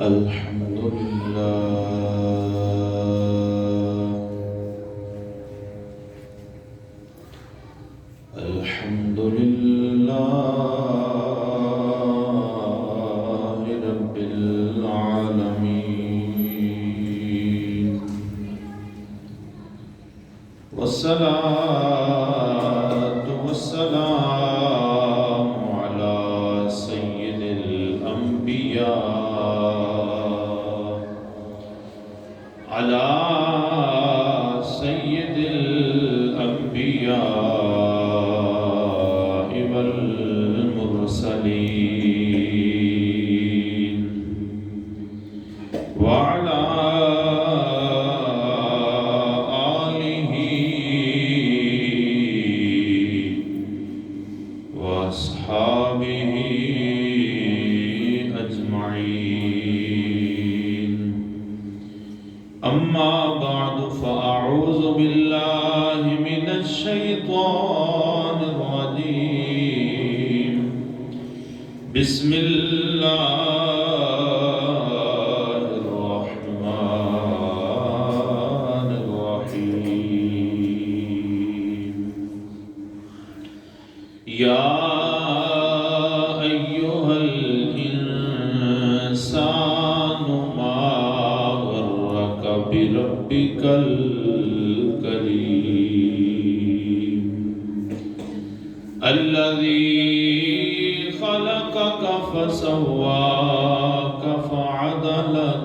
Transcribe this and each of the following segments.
الحمد لله رب العالمين، والصلاة والسلام على سيد الأنبياء، على سيد الأنبياء والمرسلين، وعلى آله وأصحابه أجمعين. أما بعد، فأعوذ بالله من الشيطان الرجيم. بسم الله الرحمن الرحيم. يا أيها الإنسان ما غرك بربك الكريم الذي خلقك فسواك فعدلك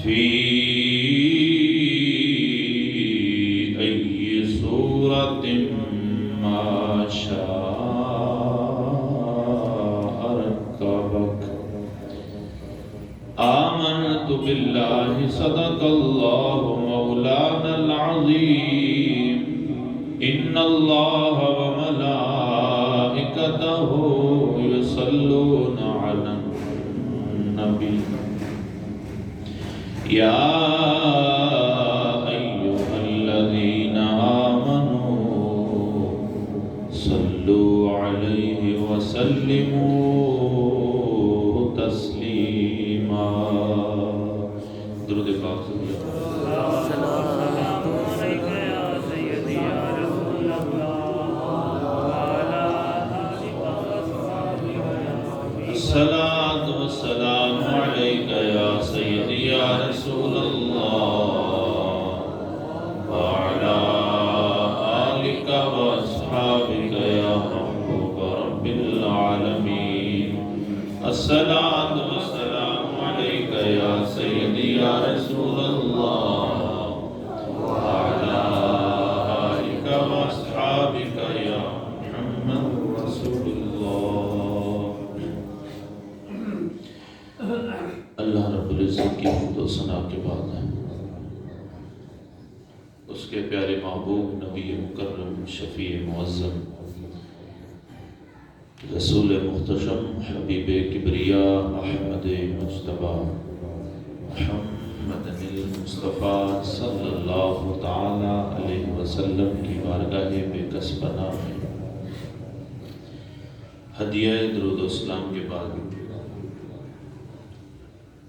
في أي صورة ما شاء ركبك. آمنت بالله، صدق الله مولانا العظيم. إن الله وملائكته يصلون على النبي. يا أيها الذين آمنوا صلوا عليه وسلموا تسليما. درود پاک الصلاة والسلام عليك يا سيدي يا رسول الله، وعلى آلك وأصحابك يا محبوب رب العالمين. الصلاة والسلام عليك يا سيدي يا رسول الله، وعلى آلك وأصحابك يا محمد رسول الله. اللہ رب العزت کی حمد و ثنا کے بعد ہے اس کے پیارے محبوب نبی مکرم شفیع معظم رسول محتشم حبیب کبریا احمد مجتبی محمد المصطفیٰ صلی اللہ تعالی علیہ وسلم کی بارگاہ بے کس پناہ میں ہدیہ درود و سلام کے بعد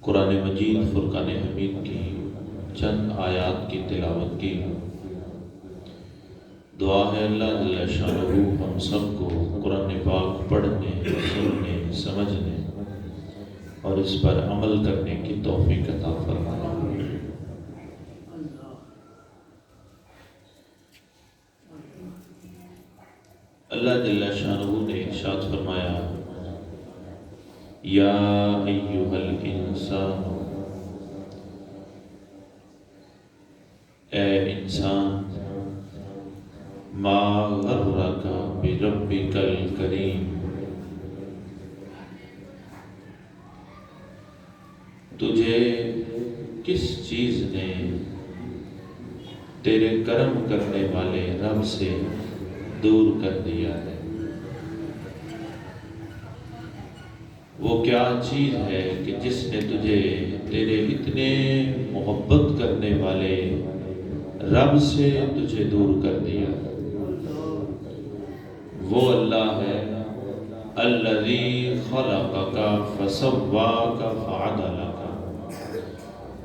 قرآن مجید فرقان حمید کی چند آیات کی تلاوت کی. دعا ہے اللہ جل شانہ ہم سب کو قرآن پاک پڑھنے، سننے، سمجھنے اور اس پر عمل کرنے کی توفیق عطا فرمائے. اللہ جل شانہ نے ارشاد فرمایا، یا ایہا الانسان، اے انسان، ما غرک بربک الکریم، تجھے کس چیز نے تیرے کرم کرنے والے رب سے دور کر دیا ہے؟ وہ کیا چیز ہے کہ جس نے تجھے تیرے اتنے محبت کرنے والے رب سے تجھے دور کر دیا؟ وہ اللہ ہے الذی خلقک فسواک فعدلک،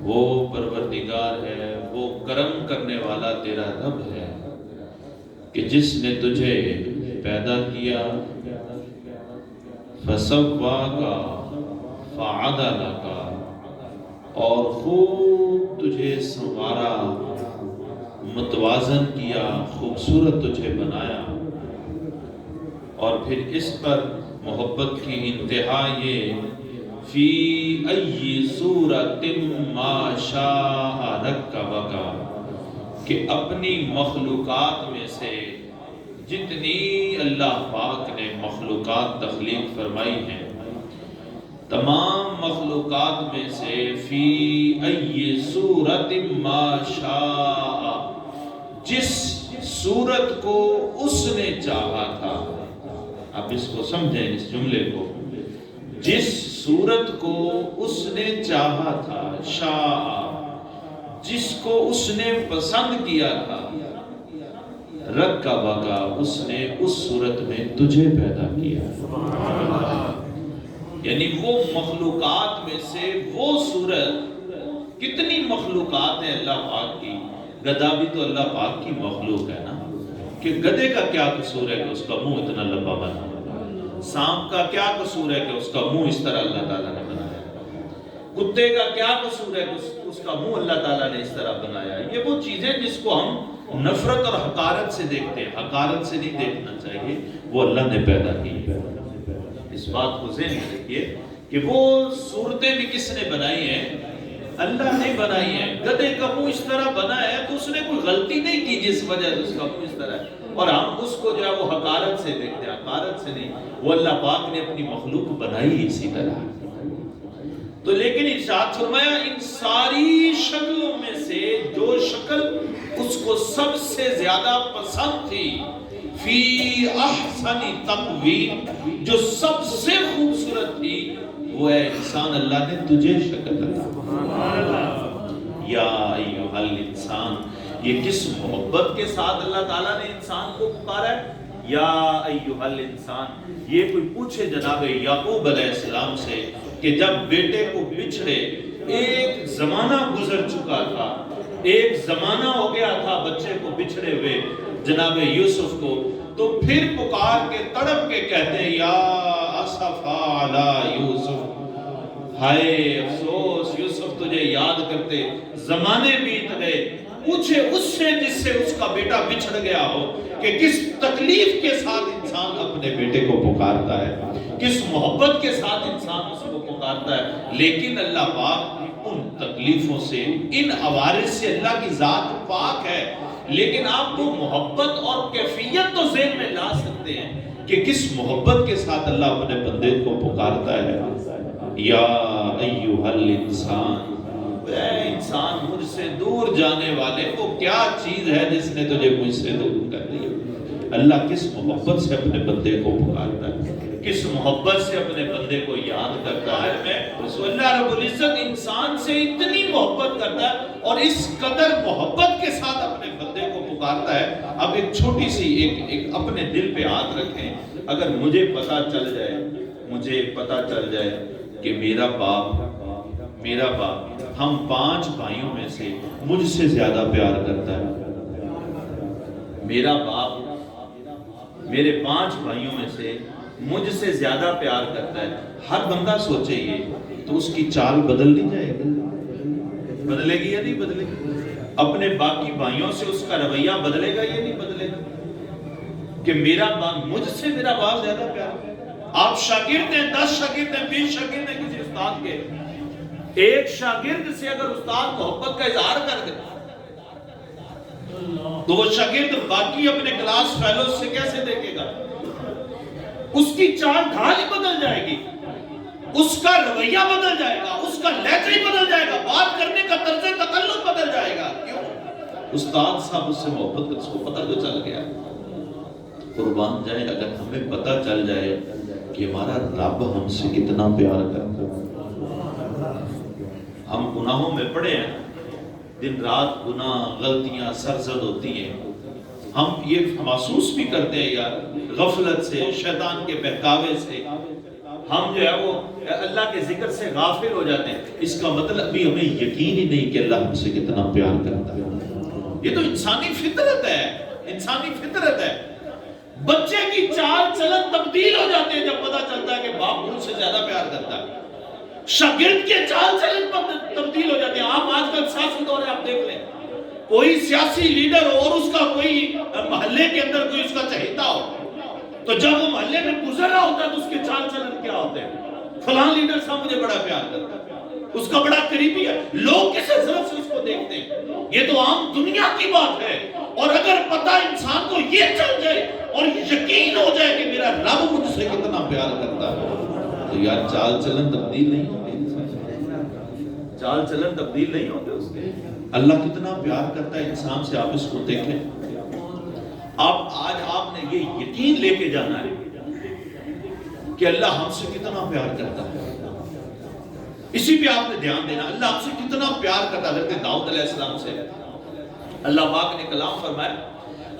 وہ پروردگار ہے، وہ کرم کرنے والا تیرا رب ہے کہ جس نے تجھے پیدا کیا، فسواک فعدلک، اور خوب تجھے سنوارا، متوازن کیا، خوبصورت تجھے بنایا۔ اور پھر اس پر محبت کی انتہا یہ، فی ای صورت ما شاء رکبک، کہ اپنی مخلوقات میں سے جتنی اللہ پاک نے مخلوقات تخلیق فرمائی ہیں، تمام مخلوقات میں سے فی ای صورت ما شاء، جس صورت کو اس نے چاہا تھا۔ آپ اس کو سمجھیں، اس جملے کو، جس صورت کو اس نے چاہا تھا، شاء، جس کو اس نے پسند کیا تھا، رکبک، اس نے اس صورت میں تجھے پیدا کیا۔ یعنی وہ مخلوقات میں سے وہ صورت، کتنی مخلوقات ہیں اللہ پاک کی، گدھا بھی تو اللہ پاک کی مخلوق ہے نا، کہ گدھے کا کیا قصور ہے کہ اس کا منہ اتنا لمبا بنا، سانپ کا کیا قصور ہے کہ اس کا منہ اس طرح اللہ تعالیٰ نے بنایا، کتے کا کیا قصور ہے کہ اس کا منہ اللہ تعالیٰ نے اس طرح بنایا۔ یہ وہ چیزیں جس کو ہم نفرت اور حقارت سے دیکھتے ہیں، حقارت سے نہیں دیکھنا چاہیے، وہ اللہ نے پیدا کی ہے۔ اس بات کو ذہن میں رکھیے کہ وہ صورتیں بھی کس نے بنائی ہیں؟ اللہ نے بنائی ہیں۔ گدھے کا منہ اس طرح بنا ہے تو اس نے کوئی غلطی نہیں کی جس وجہ سے اس کا منہ اس طرح ہے، اور ہم اس کو جو ہے وہ حقارت سے دیکھتے ہیں، حقارت سے نہیں۔ وہ اللہ پاک نے اپنی مخلوق بنائی اسی طرح۔ تو لیکن ارشاد فرمایا ان ساری شکلوں میں سے جو شکل اس کو سب سے زیادہ پسند تھی، فی احسن تقویم، جو سب سے خوبصورت تھی، وہ ہے انسان، اللہ نے تجھے شکل عطا۔ یا ایھا الانسان، یہ کس محبت کے ساتھ اللہ تعالیٰ نے انسان کو پکارا ہے؟ یا ایھا الانسان، یہ کوئی پوچھے جناب یعقوب علیہ السلام سے کہ جب بیٹے کو بچھڑے، ایک زمانہ گزر چکا تھا، ایک زمانہ ہو گیا تھا بچے کو بچھڑے ہوئے جناب یوسف کو، تو پھر پکار کے تڑپ کے کہتے ہیں یا اسفا علی یوسف، ہائے افسوس یوسف تجھے یاد کرتے، زمانے بیت گئے۔ پوچھے اس سے جس سے اس کا بیٹا بچھڑ گیا ہو کہ کس تکلیف کے ساتھ انسان اپنے بیٹے کو پکارتا ہے، کس محبت کے ساتھ انسان اس کو پکارتا ہے۔ لیکن اللہ پاک ان تکلیفوں سے، ان عوارض سے اللہ کی ذات پاک ہے، لیکن آپ وہ محبت اور کیفیت تو ذہن میں لا سکتے ہیں کہ کس محبت کے ساتھ اللہ اپنے بندے کو پکارتا ہے۔ یا ایھا الانسان، اے انسان مجھ سے دور جانے والے، وہ کیا چیز ہے جس نے تجھے مجھ سے دور کر دیا؟ اللہ کس محبت سے اپنے بندے کو پکارتا ہے، کس محبت سے اپنے بندے کو یاد کرتا ہے۔ اللہ رب العزت انسان سے اتنی محبت کرتا ہے اور اس قدر محبت کے ساتھ اپنے بندے کو پکارتا ہے۔ اب ایک چھوٹی سی ایک اپنے دل پہ ہاتھ رکھیں، اگر مجھے پتا چل جائے کہ میرا باپ ہم 5 بھائیوں میں سے مجھ سے زیادہ پیار کرتا ہے، میرا باپ میرے 5 بھائیوں میں سے مجھ سے زیادہ پیار کرتا ہے، ہر بندہ سوچے یہ، تو اس کی چال بدل نہیں جائے گی؟ بدلے گی یا نہیں بدلے گی؟ اپنے باقی بھائیوں سے اس کا رویہ بدلے گا یا نہیں بدلے گا؟ کہ مجھ سے میرا باپ زیادہ پیار ہے۔ آپ شاگرد ہیں، 10 شاگرد ہیں، 20 شاگرد ہیں کسی استاد کے، ایک شاگرد سے اگر استاد محبت کا اظہار کر دے تو وہ شاگرد باقی اپنے کلاس فیلوز سے کیسے دیکھے گا؟ اس کی چال ڈھال ہی بدل جائے گی، اس کا رویہ بدل جائے گا، اس کا لہجہ ہی بدل جائے گا، بات کرنے کا طرز تکلم بدل جائے گا۔ کیوں؟ استاد صاحب اس سے محبت کا، اس کو پتہ جو چل گیا۔ قربان جائے اگر ہمیں پتہ چل جائے کہ ہمارا رب ہم سے کتنا پیار کرتا ہے۔ ہم گناہوں میں پڑے ہیں، دن رات گناہ غلطیاں سرزد ہوتی ہیں، ہم یہ محسوس بھی کرتے ہیں یار، غفلت سے، شیطان کے بہکاوے سے ہم جو ہے وہ اللہ کے ذکر سے غافل ہو جاتے ہیں۔ اس کا مطلب بھی ہمیں یقین ہی نہیں کہ اللہ ہم سے کتنا پیار کرتا ہے۔ یہ تو انسانی فطرت ہے، انسانی فطرت ہے۔ بچے کی چال چلن تبدیل ہو جاتے ہیں جب پتہ چلتا ہے کہ باپ مجھ سے زیادہ پیار کرتا ہے۔ شاگرد کے چال چلن تبدیل ہو جاتے ہیں۔ آپ آج کل سیاسی دور ہے، آپ دیکھ لیں، کوئی سیاسی لیڈر ہو اور اس کا کوئی محلے کے اندر کوئی اس کا چہیتا ہو، تو جب وہ محلے میں گزر رہا ہوتا ہے تو اس کے چال چلن کیا ہوتے ہیں؟ فلاں لیڈر صاحب مجھے بڑا پیار کرتا ہے، اس کا بڑا قریبی ہے، لوگ کس نظر سے اس کو دیکھتے ہیں۔ یہ تو عام دنیا کی بات ہے۔ اور اگر پتہ انسان کو یہ چل جائے اور یقین ہو جائے کہ میرا رب مجھ سے کتنا پیار کرتا ہے، تو یار چال چلن تبدیل نہیں ہوتی، چال چلن تبدیل نہیں ہوتے اس کے۔ اللہ کتنا پیار کرتا ہے انسان سے، آپ اس کو دیکھیں۔ آج آپ نے یہ یقین لے کے جانا ہے کہ اللہ ہم سے کتنا پیار کرتا ہے، اسی پہ آپ نے دھیان دینا۔ اللہ ہم سے کتنا پیار کرتا ہے۔ حضرت داؤد علیہ السلام سے اللہ پاک نے کلام فرمایا،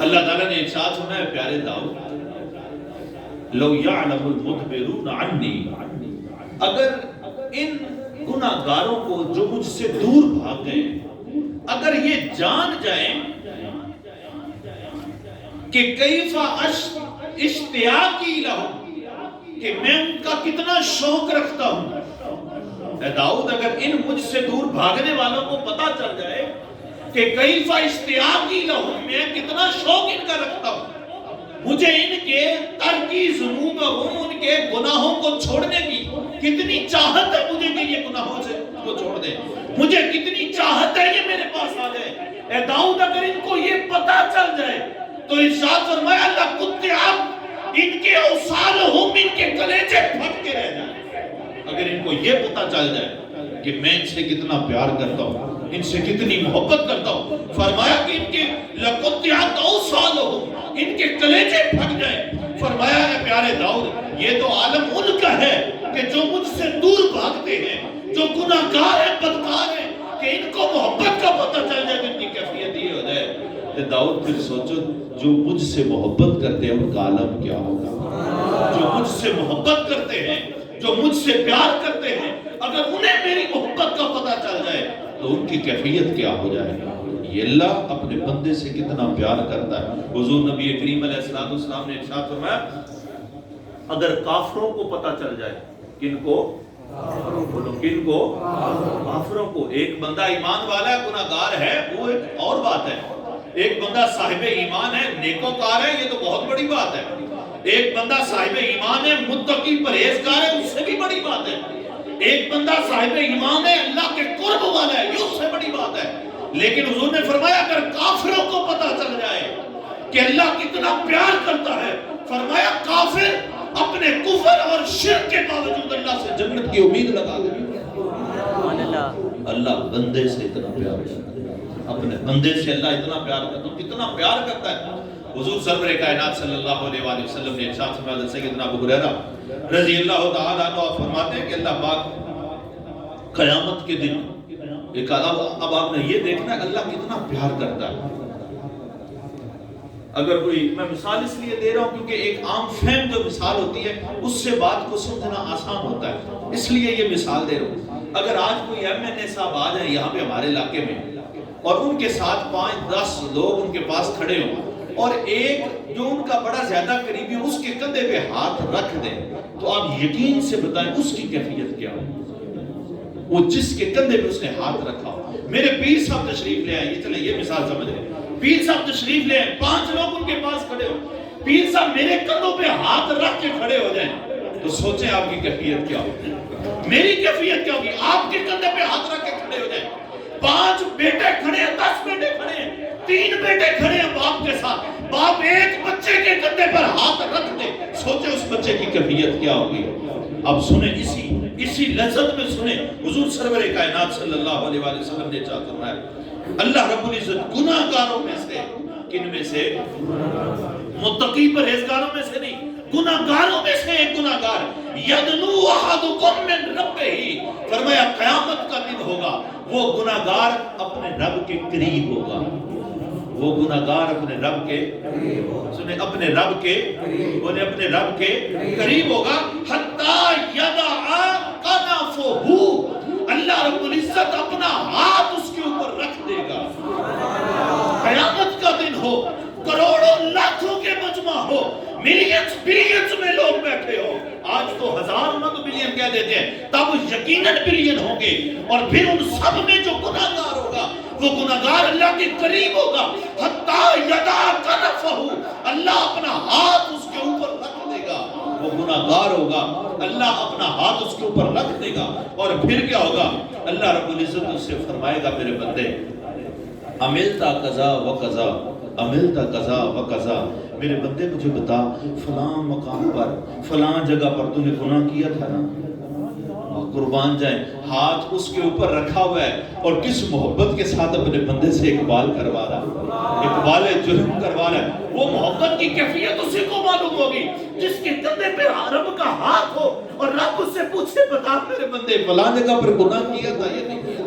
اللہ تعالیٰ نے ارشاد فرمایا، پیارے داؤد، لو یعلم المدبرون عنی، اگر ان گناہگاروں کو جو مجھ سے دور بھاگ گئے، اگر یہ جان جائیں کہ کیفا اشتیاقی لہم، کہ میں ان کا کتنا شوق رکھتا ہوں۔ اے داؤد، اگر ان مجھ سے دور بھاگنے والوں کو پتا چل جائے کہ کیفا اشتیاقی لہم، میں کتنا شوق ان کا رکھتا ہوں، مجھے ان کے ترکی ذنوبہم، ان کے گناہوں کو چھوڑنے کی کتنی چاہت ہے مجھے کہ یہ گناہوں سے کو چھوڑ دے، مجھے کتنی چاہت ہے یہ میرے پاس آ جائے۔ اے داؤد، اگر ان کو یہ پتا چل جائے تو ارشاد فرمایا، اللہ قطعت ان کے اوصالہم، ان کے کلیجے پھٹ کے رہ جائیں۔ اگر ان کو یہ پتا چل جائے کہ میں ان سے کتنا پیار کرتا ہوں، ان سے کتنی محبت کرتا ہوں، فرمایا کہ ان کے لقطعت اوصالہم، ان کے کلیجے پھٹ جائیں۔ فرمایا ہے پیارے داؤد، یہ تو عالم ان کا ہے کہ جو مجھ سے دور بھاگتے ہیں، جو گناہگار ہیں، بدکار ہیں، کہ ان کو محبت کا پتہ چل جائے تو ان کی کیفیت یہ ہو جائے۔ داؤد پھر سوچو، جو مجھ سے محبت کرتے ہیں ان کا عالم کیا ہوگا؟ جو مجھ سے محبت کرتے ہیں، جو مجھ سے پیار کرتے ہیں، اگر انہیں میری محبت کا پتہ چل جائے تو ان کی کیفیت کیا ہو جائے گا۔ یہ اللہ اپنے بندے سے کتنا پیار کرتا ہے۔ حضور نبی کریم علیہ السلام نے ارشاد فرمایا، اگر کافروں کو پتہ چل جائے، کن کو؟ کن کو؟ کافروں کو۔ ایک بندہ ایمان والا ہے، گناہگار ہے، وہ ایک اور بات ہے۔ ایک بندہ صاحب ایمان ہے، نیکوکار ہے، یہ تو بہت بڑی بات ہے۔ ایک بندہ صاحب ایمان ہے، متقی پرہیزگار ہے، اس سے بھی بڑی بات ہے۔ ایک بندہ صاحب ایمان ہے، اللہ کے قرب والا ہے، یہ اس سے بڑی بات ہے۔ لیکن حضور نے فرمایا اگر کافروں کو پتہ چل جائے کہ اللہ کتنا پیار کرتا ہے، فرمایا کافر اپنے کفر اور شرک کے باوجود اللہ سے جنت کی امید لگا دے۔ اللہ بندے سے اتنا پیار کرتا ہے، اپنے بندے سے اللہ اتنا پیار کرتا ہے، کتنا پیار کرتا ہے۔ حضور سرور کائنات صلی اللہ علیہ وآلہ وسلم نے ارشاد فرمایا، سیدنا ابو ہریرہ رضی اللہ تعالیٰ عنہ فرماتے ہیں کہ اللہ پاک قیامت کے دن اب آپ نے یہ دیکھنا ہے اللہ کتنا پیار کرتا ہے۔ اگر کوئی، میں مثال اس لیے دے رہا ہوں کیونکہ ایک عام فہم جو مثال ہوتی ہے اس سے بات کو سمجھنا آسان ہوتا ہے، اس لیے یہ مثال دے رہا ہوں۔ اگر آج کوئی MNA صاحب آ جائیں یہاں پہ ہمارے علاقے میں اور ان کے ساتھ 5-10 لوگ ان کے پاس کھڑے ہوں اور ایک جو ان کا بڑا زیادہ قریبی اس کے کندھے پہ ہاتھ رکھ دیں، تو آپ یقین سے بتائیں اس کی کیفیت کیا ہو؟ وہ جس کے کندھے پہ اس نے ہاتھ رکھا ہو۔ میرے پیر صاحب تشریف لے آئے، یہ چلیں یہ مثال سمجھ لیں، پیر صاحب تشریف لے آئے، 5 لوگ ان کے پاس کھڑے ہو، پیر صاحب میرے کندھوں پہ ہاتھ رکھ کے کھڑے ہو جائیں تو سوچیں آپ کی کیفیت کیا ہوگی، میری کیفیت کیا ہوگی؟ آپ کے کندھے پہ ہاتھ رکھ کے کھڑے ہو جائیں، 5 بیٹے کھڑے ہیں، 10 بیٹے کھڑے ہیں، 3 بیٹے کھڑے ہیں باپ کے ساتھ، باپ ایک بچے کے کندھے پر ہاتھ رکھ دے، سوچیں اس بچے کی کیفیت کیا ہوگی۔ اب سنیں، اسی لذت میں سنیں، حضور سرور کائنات صلی اللہ علیہ وآلہ وسلم نے چاہتا فرمایا، اللہ رب العزت گناہگاروں میں سے، کن میں سے؟ متقی پرہیزگاروں میں سے نہیں، گناہگاروں میں سے ایک گناہگار، یدنو احدکم من ربہ، فرمایا قیامت کا دن ہوگا وہ گناہگار اپنے رب کے قریب ہوگا۔ وہ گناہگار اپنے رب کے سنیں اپنے رب کے بولے اپنے رب کے قریب ہوگا حتیٰ یدع کنفہ اللہ رب العزت اپنا ہاتھ اس کے اوپر رکھ دے گا. قیامت کا دن ہو کروڑوں لاکھوں کے مجمع ہو ملینز بلینز میں لوگ بیٹھے ہو آج تو ہزار نہ تو بلین کہہ دیتے ہیں تب یقیناً بلین ہوں گے اور پھر ان سب میں جو گناہگار ہوگا وہ گناہگار اللہ کے قریب ہوگا حتیٰ یدع کنفہ اللہ اپنا ہاتھ اس کے اوپر رکھ دے گا. وہ گناہگار ہوگا اللہ اپنا ہاتھ اس کے اوپر رکھ دے گا اور پھر کیا ہوگا اللہ رب العزت اس سے فرمائے گا میرے بندے عملتا قضا و قضا عملتا قضا و قضا میرے بندے مجھے بتا فلاں مقام پر فلاں جگہ پر تو نے گناہ کیا تھا نا قربان جائیں ہاتھ اس کے اوپر رکھا ہوا ہے اور کس محبت کے ساتھ اپنے بندے سے اقبال کروا رہا ہے اقبال جرم کروا رہا ہے. وہ محبت کی کیفیت اسی کو معلوم ہوگی جس کے کندھے پہ رب کا ہاتھ ہو اور رب اس سے پوچھے بتا میرے بندے فلاں جگہ پر گناہ کیا تھا یا نہیں کیا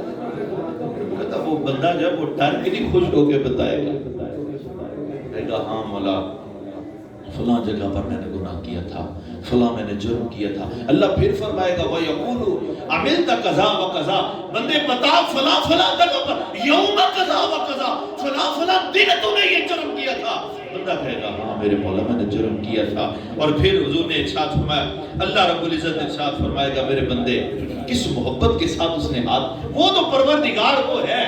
کہتا وہ بندہ جب وہ ڈر کے نہیں خوش ہو کے بتائے گا کہے گا ہاں مولا فلاں جگہ پر میں نے گناہ کیا تھا فلاں میں نے جرم کیا تھا. اللہ پھر فرمائے گا وَيَقُولُ عَمِلْتَ قَضَا وَقَضَا بندے بتا فلاں فلاں جگہ پر یوم قضا وقضا فلاں فلاں دن تو نے یہ جرم کیا تھا. بندہ کہے گا ہاں میرے مولا میں نے جرم کیا تھا اور پھر حضور نے ارشاد فرمایا اللہ رب العزت نے ارشاد فرمائے گا میرے بندے کس محبت کے ساتھ اس نے ہاتھ وہ تو پروردگار وہ ہے.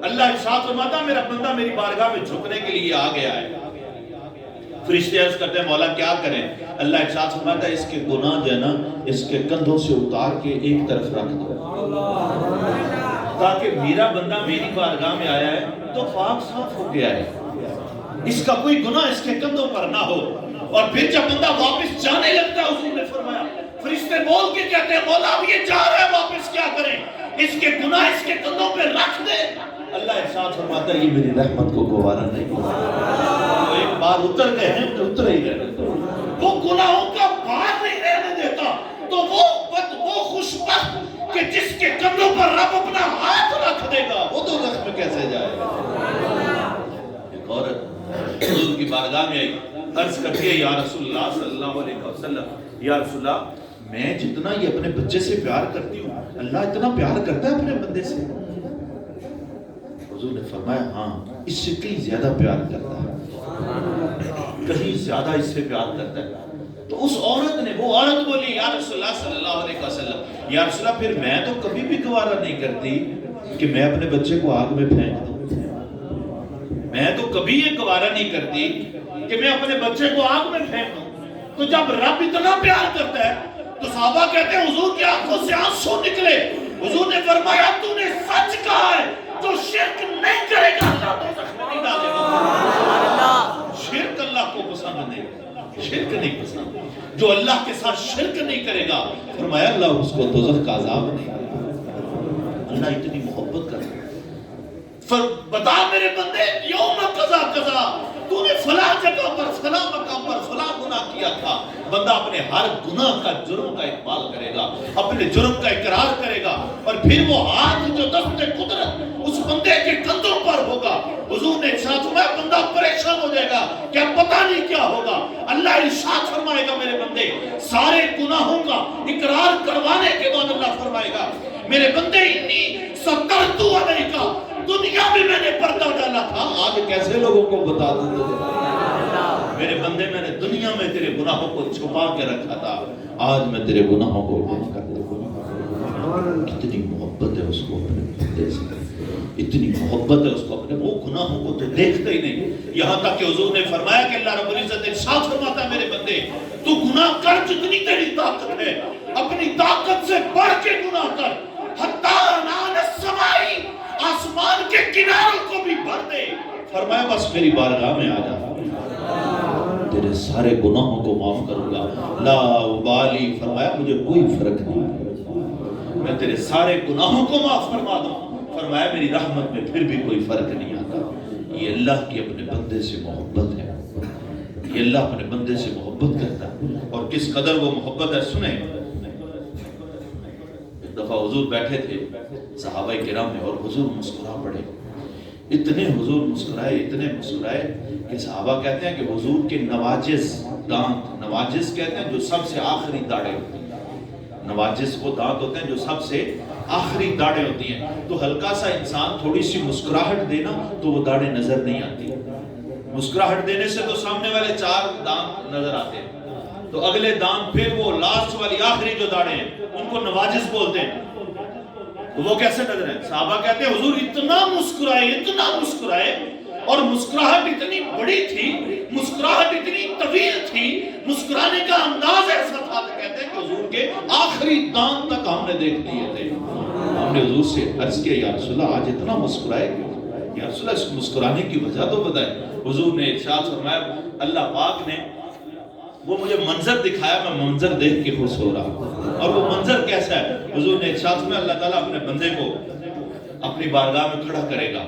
اللہ ارشاد فرماتا میرا بندہ میری بارگاہ میں جھکنے کے لیے آ گیا ہے. فرشتے عرض کرتے ہیں مولا کیا کریں اللہ ارشاد فرماتا ہے اس کے گناہ جو ہے نا اس کے کندھوں سے اتار کے ایک طرف رکھ دو تاکہ میرا بندہ میری بارگاہ میں آیا ہے تو پاک صاف ہو گیا ہے اس کا کوئی گناہ اس کے کندھوں پر نہ ہو. اور پھر جب بندہ واپس جانے لگتا ہے حضور نے فرمایا فرشتے بول کے کہتے ہیں مولا اب یہ جا رہا ہے واپس کیا کریں اس کے گناہ اس کے کندھوں پہ رکھ دے. اللہ ارشاد فرماتا ہے یہ میری رحمت کو گوارا نہیں وہ ایک بار اتر گئے ہیں تو اتر ہی گئے وہ گناہوں کا بھار نہیں رہنے دیتا. تو وہ خوشبخت کہ جس کے کندھوں پر رب اپنا ہاتھ رکھ دے گا وہ تو رخ میں کیسے جائے گا. ایک عورت حضور کی بارگاہ میں آئی عرض کرتی ہے یا رسول اللہ صلی اللہ علیہ وسلم یا رسول اللہ میں جتنا یہ اپنے بچے سے پیار کرتی ہوں اللہ اتنا پیار کرتا ہے اپنے بندے سے. حضور نے فرمایا ہاں اس سے کئی زیادہ پیار کرتا ہے کہیں زیادہ اس سے پیار کرتا ہے. تو اس عورت نے وہ عورت بولی یا رسول اللہ صلی اللہ علیہ وسلم یا رسول اللہ پھر میں تو کبھی بھی گوارا نہیں کرتی کہ میں اپنے بچے کو آگ میں پھینک دوں. میں تو کبھی یہ گوارا نہیں کرتی کہ میں اپنے بچے کو آگ میں پھینک دوں. تو جب رب اتنا پیار کرتا ہے تو صحابہ کہتے ہیں حضور کی آنکھوں سے آنسو نکلے. حضور نے فرمایا تو نے سچ کہا ہے جو شرک نہیں کرے گا اللہ دوزخ میں نہیں ڈالے گا. شرک اللہ کو پسند نہیں شرک نہیں پسند جو اللہ کے ساتھ شرک نہیں کرے گا فرمایا اللہ اس کو دوزخ کا عذاب نہیں دے گا. اللہ اتنی محبت کرتا ہے. بتا میرے بندے یوم قضا قضا تو نے فلاں جگہ پر فلاں مقام پر فلاں گناہ کیا تھا. بندہ اپنے ہر گناہ کا جرم کا اقبال کرے گا اپنے جرم کا اقرار کرے گا اور پھر وہ ہاتھ جو دست قدرت اس بندے کے کندھوں پر ہوگا. حضور نے ارشاد فرمایا بندہ پریشان ہو جائے گا کیا پتہ نہیں کیا ہوگا. اللہ ارشاد فرمائے گا میرے بندے سارے گناہوں کا اقرار کروانے کے بعد اللہ فرمائے گا میرے بندے انی سترتو علیکا دنیا میں نے پردہ ڈالا تھا آج کیسے لوگوں کو بتا دوں میرے بندے میں نے دنیا میں تیرے گناہوں کو چھپا کے رکھا تھا آج میں تیرے گناہوں کو معاف کر دوں. کتنی محبت ہے اس کو اپنے بندے سے اتنی محبت ہے اس کو اپنے وہ گناہوں کو تو دیکھتے ہی نہیں. یہاں تک کہ حضور نے فرمایا کہ اللہ رب العزت ارشاد فرماتا ہے میرے بندے تو گناہ کر جتنی تیری طاقت ہے اپنی طاقت سے بڑھ کے گناہ کر حتی نان السمائی آسمان کے کناروں کو بھی بھر دے. فرمایا بس میری بارگاہ میں آ جا تیرے سارے گناہوں کو معاف کروں گا لا ابالی. فرمایا مجھے کوئی فرق نہیں میں تیرے سارے گناہوں کو معاف فرما دوں. فرمایا میری رحمت میں پھر بھی کوئی فرق نہیں آتا. یہ اللہ کی اپنے بندے سے محبت ہے یہ اللہ اپنے بندے سے محبت کرتا ہے اور کس قدر وہ محبت ہے. سنیں ایک دفعہ حضور بیٹھے تھے صحابہ کرام میں اور حضور مسکرا پڑے. اتنے حضور مسکرائے، اتنے مسکرائے کہ صحابہ کہتے ہیں کہ حضور کے نواجس دانت، نواجس کہتے ہیں جو سب سے آخری داڑیں ہوتی ہیں، نواجس وہ دانت ہوتے ہیں جو سب سے آخری داڑیں ہوتی ہیں، تو ہلکا سا انسان تھوڑی سی مسکراہٹ دینا تو وہ داڑیں نظر نہیں آتی، مسکراہٹ دینے سے تو سامنے والے 4 دانت نظر آتے ہیں، تو اگلے دانت پھر وہ لاسٹ والی آخری جو داڑیں ہیں ان کو نواجس بولتے ہیں، تو وہ کیسے نظر ہیں؟ صحابہ کہتے ہیں حضور اتنا مسکرائے اور مسکراہٹ اتنی بڑی تھی، مسکراہٹ اتنی طویل تھی، مسکرانے کا انداز ایسا تھا، تو کہتے ہیں کہ حضور کے آخری دانت تک ہم نے دیکھ لیے تھے۔ ہم نے حضور سے عرض کیا یا رسول اللہ آج اتنا مسکرائے کیوں؟ یا رسول اللہ اس مسکرانے کی وجہ تو بتائیں۔ حضور نے ارشاد فرمایا، اللہ پاک نے وہ مجھے منظر دکھایا، میں منظر دیکھ کے خوش ہو رہا، اور وہ منظر کیسا ہے؟ حضور نے ارشاد فرمایا اللہ تعالیٰ اپنے بندے کو اپنی بارگاہ میں کھڑا کرے گا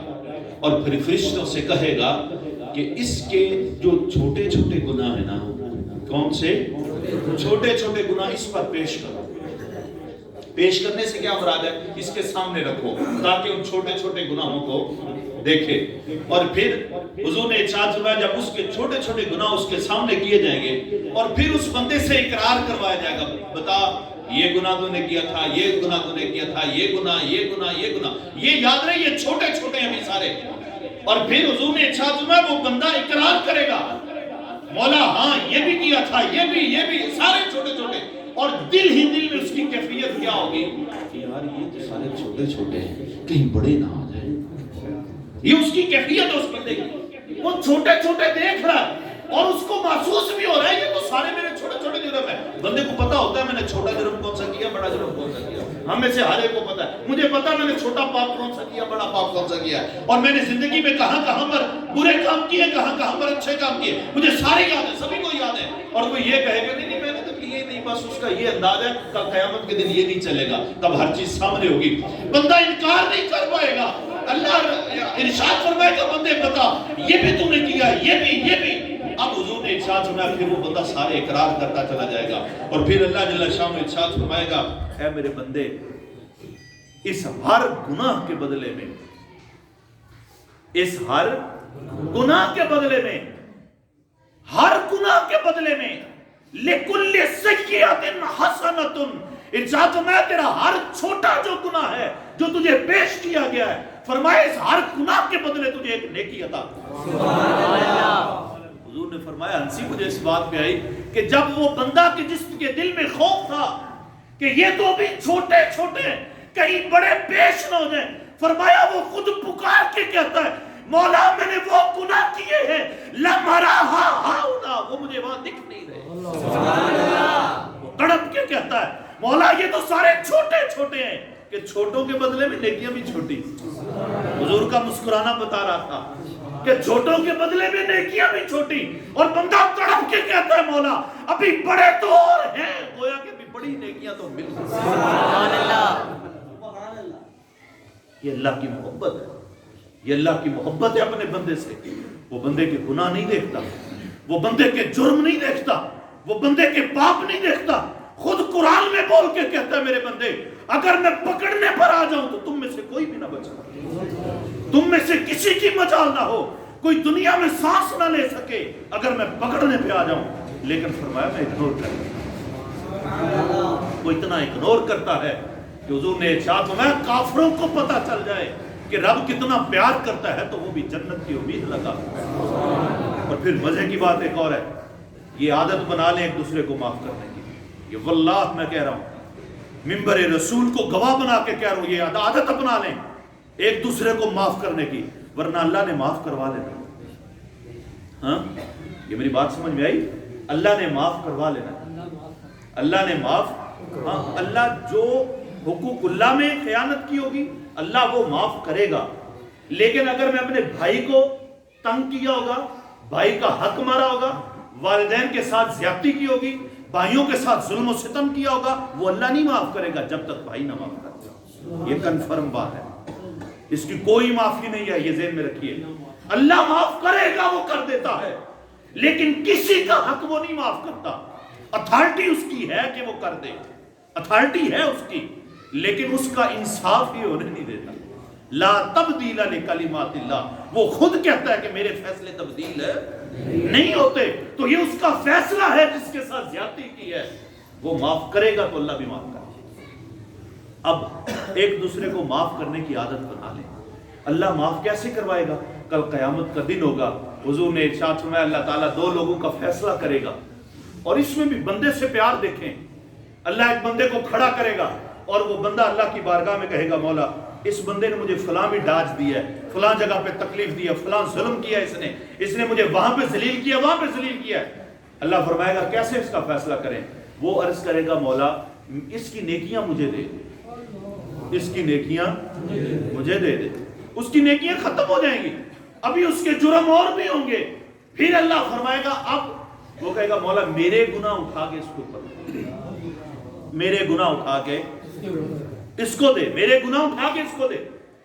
اور پھر فرشتوں سے کہے گا کہ اس کے جو چھوٹے چھوٹے گناہ ہیں نا، کون سے چھوٹے چھوٹے گناہ، اس پر پیش کرو۔ پیش کرنے سے کیا مراد ہے؟ اس کے سامنے رکھو تاکہ ان چھوٹے چھوٹے گناہوں کو دیکھے، اور پھر حضور نے ارشاد فرمایا جب اس کے چھوٹے چھوٹے گناہ اس کے سامنے کیے جائیں گے اور پھر اس بندے سے اقرار کروایا جائے گا، بتا یہ گناہ تو نے کیا تھا، یہ گناہ تو نے کیا تھا، یہ گناہ، یہ گناہ، یہ گناہ، یہ یاد رہے یہ چھوٹے چھوٹے ہیں بھی سارے، اور پھر حضور نے ارشاد فرمایا وہ بندہ اقرار کرے گا مولا ہاں یہ بھی کیا تھا، یہ بھی سارے چھوٹے چھوٹے، اور دل ہی دل میں اس کی کیفیت کیا ہوگی کہ یار یہ تو سارے چھوٹے چھوٹے ہیں، کہیں بڑے نہ آ جائیں، یہ اس کی کیفیت ہے اس بندے کی، وہ چھوٹے چھوٹے دیکھ رہا ہے اور اس کو محسوس بھی ہو رہا ہے یہ تو سارے میرے چھوٹے چھوٹے جرم ہیں۔ بندے کو پتا ہوتا ہے میں نے چھوٹا جرم کون سا کیا، بڑا جرم کون سا کیا، ہم میں سے ہر ایک کو پتا ہے، مجھے پتا میں نے چھوٹا پاپ کون سا کیا، بڑا پاپ کون سا کیا ہے، اور میں نے زندگی میں کہاں کہاں پر برے کام کیے، کہاں کہاں پر اچھے کام کیے، مجھے سارے یاد ہیں، سبھی کو یاد ہے، اور کوئی یہ کہے گا نہیں میں نے تو کیے نہیں، بس اس کا یہ انداز ہے، کل قیامت کے دن یہ نہیں چلے گا، تب ہر چیز سامنے ہوگی، بندہ انکار نہیں کر پائے گا۔ اللہ ارشاد فرمائے گا بندے بتا یہ بھی تم نے کیا، یہ بھی، اب حضور نے ارشاد فرمایا پھر وہ بندہ سارے اقرار کرتا چلا جائے گا، اور پھر اللہ جل شانہ ارشاد فرمائے گا اے میرے بندے اس ہر گناہ کے بدلے میں، اس ہر گناہ کے بدلے میں، ہر گناہ کے بدلے میں لِكُلِّ سَيِّئَةٍ حَسَنَةٌ، ارشاد فرمایا تیرا ہر چھوٹا جو گناہ ہے جو تجھے پیش کیا گیا ہے، فرمایا اس ہر گناہ کے بدلے تجھے ایک نیکی عطا۔ حضور نے فرمایا ہنسی مجھے اس بات پہ آئی کہ جب وہ بندہ کے جس کے دل میں خوف تھا کہ یہ تو بھی چھوٹے چھوٹے ہیں کہیں بڑے پیش نہ ہو جائیں، فرمایا وہ خود پکار کے کہتا ہے مولا میں نے وہ گناہ کیے ہیں لَمَرَاهَا هَاهُنَا، وہ مجھے وہاں دکھ نہیں رہے، وہ تڑپ کے کہتا ہے مولا یہ تو سارے چھوٹے چھوٹے ہیں، کہ چھوٹوں کے بدلے میں نیکیاں بھی چھوٹی۔ حضور کا مسکرانا بتا رہا تھا کہ چھوٹوں کے بدلے میں نیکیاں بھی چھوٹی، اور بندہ تڑپ کے کہتا ہے مولا ابھی بڑے تو اور ہیں، گویا کہ بھی بڑی نیکیاں تو مل گئی۔ سبحان اللہ، یہ اللہ کی محبت ہے، یہ اللہ کی محبت ہے اپنے بندے سے، وہ بندے کے گناہ نہیں دیکھتا، وہ بندے کے جرم نہیں دیکھتا، وہ بندے کے پاپ نہیں دیکھتا، خود قرآن میں بول کے کہتا ہے میرے بندے اگر میں پکڑنے پر آ جاؤں تو تم میں سے کوئی بھی نہ بچا، تم میں سے کسی کی مجال نہ ہو، کوئی دنیا میں سانس نہ لے سکے اگر میں پکڑنے پہ آ جاؤں، لیکن فرمایا میں اگنور کرتا، وہ اتنا اگنور کرتا ہے کہ حضور نے ارشاد فرمایا کافروں کو پتہ چل جائے کہ رب کتنا پیار کرتا ہے تو وہ بھی جنت کی امید لگا۔ اور پھر مزے کی بات ایک اور ہے، یہ عادت بنا لیں ایک دوسرے کو معاف کرنے کی، یہ واللہ میں کہہ رہا ہوں منبر رسول کو گواہ بنا کے کہہ رہا ہوں، یہ عادت اپنا لیں ایک دوسرے کو معاف کرنے کی، ورنہ اللہ نے معاف کروا لینا۔ ہاں یہ میری بات سمجھ میں آئی؟ اللہ نے معاف کروا لینا، اللہ نے معاف، ہاں اللہ جو حقوق اللہ میں خیانت کی ہوگی اللہ وہ معاف کرے گا، لیکن اگر میں اپنے بھائی کو تنگ کیا ہوگا، بھائی کا حق مارا ہوگا، والدین کے ساتھ زیادتی کی ہوگی، بھائیوں کے ساتھ ظلم و ستم کیا ہوگا، وہ اللہ نہیں معاف کرے گا جب تک بھائی نہ معاف کرے، یہ کنفرم بات ہے، اس کی کوئی معافی نہیں ہے، یہ ذہن میں رکھیے، اللہ معاف کرے گا وہ کر دیتا ہے، لیکن کسی کا حق وہ نہیں معاف کرتا، اتھارٹی اس کی ہے کہ وہ کر دے، اتھارٹی ہے اس کی، لیکن اس کا انصاف ہی ہونے نہیں دیتا، لا تبدیل لکلمات اللہ، وہ خود کہتا ہے کہ میرے فیصلے تبدیل نہیں ہوتے، تو یہ اس کا فیصلہ ہے جس کے ساتھ زیادتی کی ہے، وہ معاف کرے گا تو اللہ بھی معاف کرے گا۔ اب ایک دوسرے کو معاف کرنے کی عادت بنا لیں۔ اللہ معاف کیسے کروائے گا؟ کل قیامت کا دن ہوگا، حضور نے ارشاد فرمایا اللہ تعالیٰ دو لوگوں کا فیصلہ کرے گا، اور اس میں بھی بندے سے پیار دیکھیں۔ اللہ ایک بندے کو کھڑا کرے گا اور وہ بندہ اللہ کی بارگاہ میں کہے گا مولا اس بندے نے مجھے فلاں بھی ڈاج دی ہے، فلاں جگہ پہ تکلیف دی ہے، فلاں ظلم کیا اس نے مجھے وہاں پہ ذلیل کیا، وہاں پہ ذلیل کیا ہے۔ اللہ فرمائے گا کیسے اس کا فیصلہ کریں؟ وہ عرض کرے گا مولا اس کی نیکیاں مجھے دے، اس کی نیکیاں مجھے دے دے۔ اس کی نیکیاں ختم ہو جائیں گی، ابھی اس کے جرم اور بھی ہوں گے، پھر اللہ فرمائے گا اب وہ کہے گا مولا میرے گناہ اٹھا کے اس کے اوپر، میرے گناہ اٹھا کے اس کو دے، میرے گناہ اٹھا کے اس کو دے،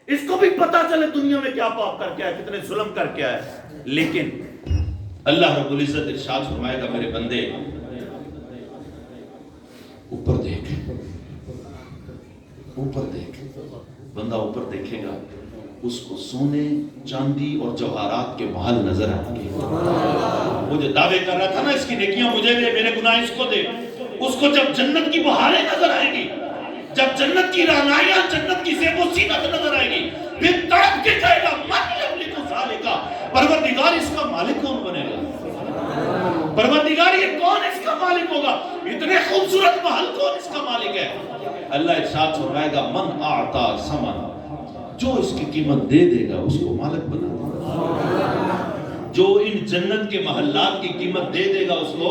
اس کو بھی پتا چلے دنیا میں کیا پاپ کر کیا ہے، کتنے ظلم کر کیا ہے۔ لیکن اللہ رب العزت ارشاد فرمائے گا میرے بندے اوپر دیکھ، اوپر دیکھ۔ بندہ اوپر دیکھے گا، اس کو سونے چاندی اور جواہرات کے محل نظر آئیں گے۔ وہ جو دعوے کر رہا تھا نا اس کی نیکیاں مجھے دے، میرے گناہ اس کو دے، اس کو جب جنت کی بہاریں نظر آئیں گی، جب جنت کی رعنائیاں، جنت کی زیب و زینت نظر آئے گی، پھر تڑپ کے کہے گا من یملک ذالک، پروردگار اس کا مالک کون بنے گا؟ پروردگار یہ کون اس کا مالک ہوگا؟ اتنے خوبصورت محل کون اس کا مالک ہے؟ اللہ ارشاد فرمائے گا من اعطا ثمن، جو اس کی قیمت دے دے گا اس کو مالک بنا دے گا، جو ان جنت کے محلات کی قیمت دے دے گا اس کو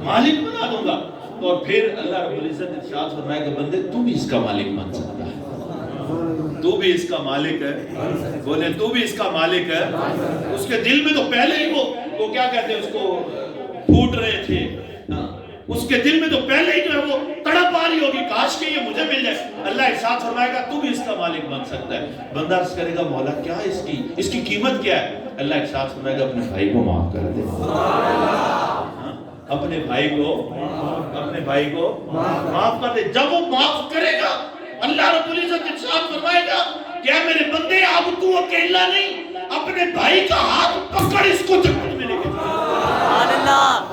مالک بنا دوں گا۔ اور پھر اللہ رب العزت ارشاد فرمائے گا بندے تو بھی اس کا مالک بن سکتا ہے، تو بھی اس کا مالک ہے، بولے تو بھی اس کا مالک ہے۔ اس کے دل میں تو پہلے ہی وہ کیا کہتے ہیں اس کو پھوٹ رہے تھے، اس کے دل میں تو پہلے ہی جو ہے وہ تڑپ آ رہی ہوگی کاش کہ یہ مجھے مل جائے۔ اللہ ارشاد فرمائے گا تو بھی اس کا مالک بن سکتا ہے۔ بندہ عرض کرے گا مولا کیا اس کی قیمت کیا ہے؟ اللہ ارشاد فرمائے گا اپنے بھائی کو معاف کر دے، اپنے بھائی کو معاف کر دے۔ جب وہ معاف کرے گا اللہ رب العزت ارشاد فرمائے گا کیا میرے بندے اب تو اکیلا نہیں، اپنے بھائی کا ہاتھ پکڑ اس کو جنت میں لے کے جا۔ سبحان اللہ۔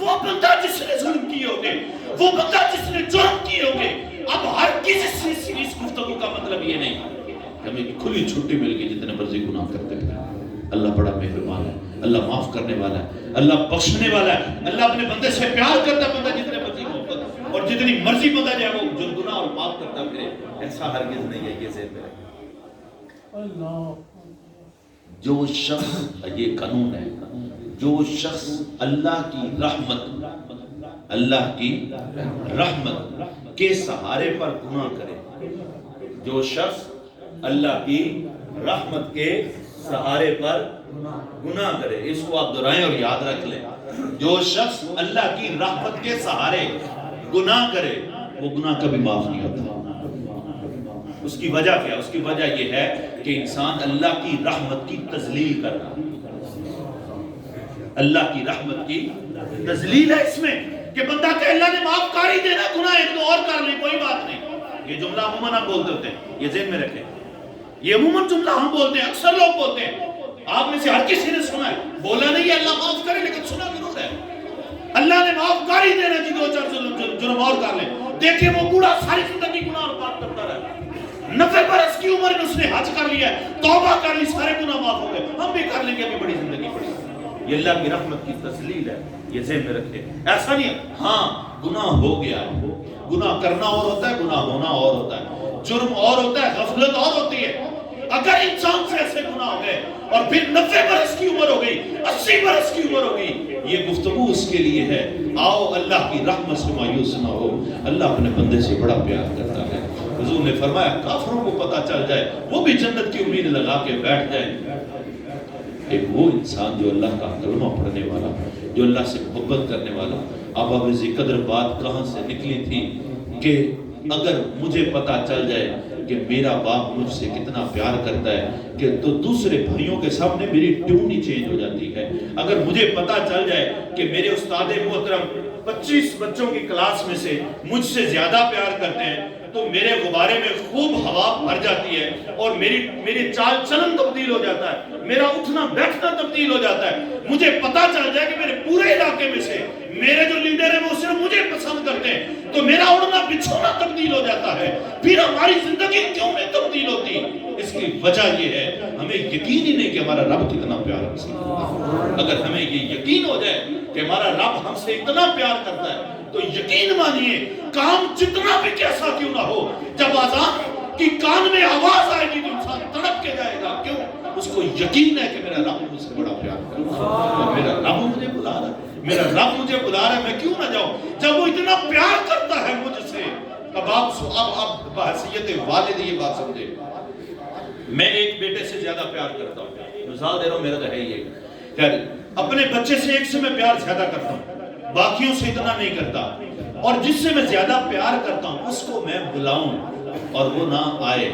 وہ بندہ جس نے ظلم کیے ہوگے، وہ بندہ جس نے جرم کیے ہوگے، اب ہر کسی سے اس گفتگو کا مطلب یہ نہیں کہ ہمیں کھلی چھٹی مل گئی جتنے مرضی گناہ کرتے ہیں۔ اللہ بڑا مہربان ہے، اللہ معاف کرنے والا ہے، اللہ بخشنے والا ہے، اللہ اپنے بندے سے پیار کرتا ہے۔ بندہ جتنے مرضی محبت اور جتنی مرضی بندہ جائے وہ جو گناہ اور معاف کرتا پھرے، ایسا ہرگز نہیں ہے۔ یہ ذہن میں رکھیں، جو شخص، یہ قانون ہے، جو شخص اللہ کی رحمت کے سہارے پر گناہ کرے، جو شخص اللہ کی رحمت کے سہارے پر گناہ کرے، اس کو آپ دہرائیں اور یاد رکھ لیں، جو شخص اللہ کی رحمت کے سہارے گناہ کرے وہ گناہ کبھی معاف نہیں ہوتا۔ اس کی وجہ کیا؟ اس کی وجہ یہ ہے کہ انسان اللہ کی رحمت کی تذلیل کر رہا ہے۔ اللہ کی رحمت کی تذلیل ہے اس میں کہ بندہ کہ اللہ نے معاف کر ہی دینا، گناہ ایک تو اور کر لیں کوئی بات نہیں۔ یہ جملہ عموماً ہم بولتے ہوتے ہیں، یہ ذہن میں رکھیں، یہ عموماً جملہ ہم بولتے ہیں، اکثر لوگ بولتے ہیں، آپ میں سے ہر کسی نے سنا ہے، بولا نہیں ہے اللہ معاف کرے لیکن سنا ضرور ہے اللہ نے معاف کر ہی دینا جی، دو چار جرم اور کر لیں۔ دیکھیں وہ بوڑھا ساری زندگی گناہ اور پاک کرتا رہا، 90 برس کی عمر میں اس نے حج کر لیا، توبہ کر لی، سارے گناہ معاف ہو گئے، ہم بھی کر لیں گے، ابھی بڑی زندگی پڑی۔ یہ اللہ کی رحمت کی تسلیل ہے، یہ ذہن میں رکھے۔ ایسا نہیں ہے ہاں گناہ ہو گیا، گناہ کرنا اور ہوتا ہے، گناہ ہونا اور ہوتا ہے، جرم اور ہوتا ہے، غفلت اور ہوتی ہے۔ اگر انسان سے ایسے گناہ ہو گئے اور پھر 90 برس کی عمر ہو گئی، 80 برس کی عمر ہو گئی، یہ گفتگو اس کے لیے ہے آؤ اللہ کی رحمت سے مایوس نہ ہو، اللہ اپنے بندے سے بڑا پیار کرتا ہے۔ حضور نے فرمایا کافروں کو پتہ چل جائے وہ بھی جنت کی امید لگا کے بیٹھ جائیں۔ ایک وہ انسان جو اللہ کا کلمہ پڑھنے والا، جو اللہ سے محبت کرنے والا۔ اب ابھی قدر بات کہاں سے نکلی تھی کہ اگر مجھے پتہ چل جائے کہ میرا باپ مجھ سے کتنا پیار کرتا ہے کہ تو دوسرے بھائیوں کے سامنے میری ٹون ہی چینج ہو جاتی ہے۔ اگر مجھے پتہ چل جائے کہ میرے استاد محترم 25 بچوں کی کلاس میں سے مجھ سے زیادہ پیار کرتے ہیں تو میرے غبارے میں خوب ہوا بھر جاتی ہے اور میری چال چلن تبدیل ہو جاتا ہے، میرا اٹھنا بیٹھنا تبدیل ہو جاتا ہے. مجھے پتا چل جائے کہ میرے پورے علاقے میں سے میرے جو لیڈر ہیں وہ صرف مجھے پسند کرتے ہیں تو میرا اڑنا بچھونا تبدیل ہو جاتا ہے. پھر ہماری زندگی کیوں نہیں تبدیل ہوتی؟ اس کی وجہ یہ ہے ہمیں یقین ہی نہیں کہ ہمارا رب کتنا پیار ہم سے کرتا ہے. اگر ہمیں یہ یقین ہو جائے کہ ہمارا رب ہم سے اتنا پیار کرتا ہے تو یقین مانیے کام جتنا بھی کیسا کیوں نہ ہو، جب آزان کی کان میں آواز آئے گی تو انسان تڑپ کے جائے گا. کیوں؟ اس کو یقین ہے کہ میرا رب مجھ سے بڑا پیار کرتا ہے، میرا رب مجھے بلا رہا ہے، میرا رب مجھے بلا رہا ہے، میں کیوں نہ جاؤں؟ جب وہ اتنا پیار کرتا ہے مجھ سے، اب آپ بحیثیت والد یہ بات سمجھے. میں ایک بیٹے سے زیادہ پیار کرتا ہوں، مثال دے رہا ہوں، میرا تو ہے ہی خیر اپنے بچے سے ایک سے میں پیار زیادہ کرتا ہوں، باقیوں سے اتنا نہیں کرتا. اور جس سے میں زیادہ پیار کرتا ہوں اس کو میں بلاؤں اور وہ نہ آئے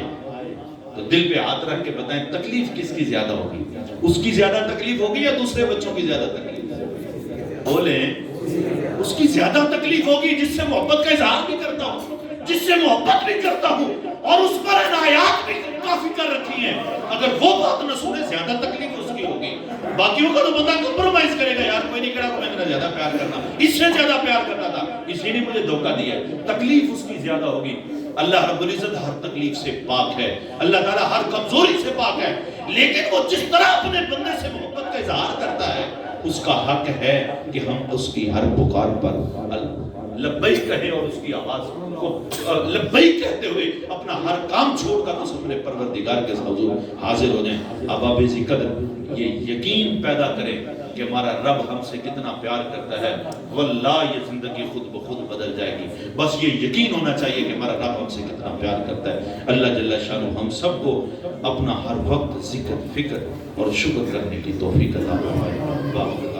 تو دل پہ ہاتھ رکھ کے بتائیں تکلیف کس کی زیادہ ہوگی؟ اس کی زیادہ تکلیف ہوگی یا دوسرے بچوں کی زیادہ تکلیف؟ بولیں اس کی زیادہ تکلیف ہوگی جس سے محبت کا اظہار بھی کرتا ہوں، جس سے محبت بھی کرتا ہوں اور اس پر عنایات بھی کافی کر رکھی ہیں. اگر وہ بات نہ سنے زیادہ تکلیف اس کی ہوگی. باقیوں کا تو بندہ کمپرومائز کرے گا، یار کوئی نہیں کرا تو میں میرا زیادہ پیار کرنا، اس سے زیادہ پیار کرتا تھا، اسی نے مجھے دھوکہ دیا. تکلیف اس کی زیادہ ہوگی. اللہ رب العزت ہر تکلیف سے پاک ہے، اللہ تعالیٰ ہر کمزوری سے پاک ہے، لیکن وہ جس طرح اپنے بندے سے محبت کا اظہار کرتا ہے اس کا حق ہے کہ ہم اس کی ہر پکار پر لبیک کہیں اور اس کی آواز کو لبیک کہتے ہوئے اپنا ہر کام چھوڑ کر اس اپنے پروردگار کے حضور حاضر ہو جائیں. ابا بیزی قدر یہ یقین پیدا کریں کہ ہمارا رب ہم سے کتنا پیار کرتا ہے، واللہ یہ زندگی خود بخود بدل جائے گی. بس یہ یقین ہونا چاہیے کہ ہمارا رب ہم سے کتنا پیار کرتا ہے. اللہ جل شانہ ہم سب کو اپنا ہر وقت ذکر فکر اور شکر کرنے کی توفیق عطا فرمائے.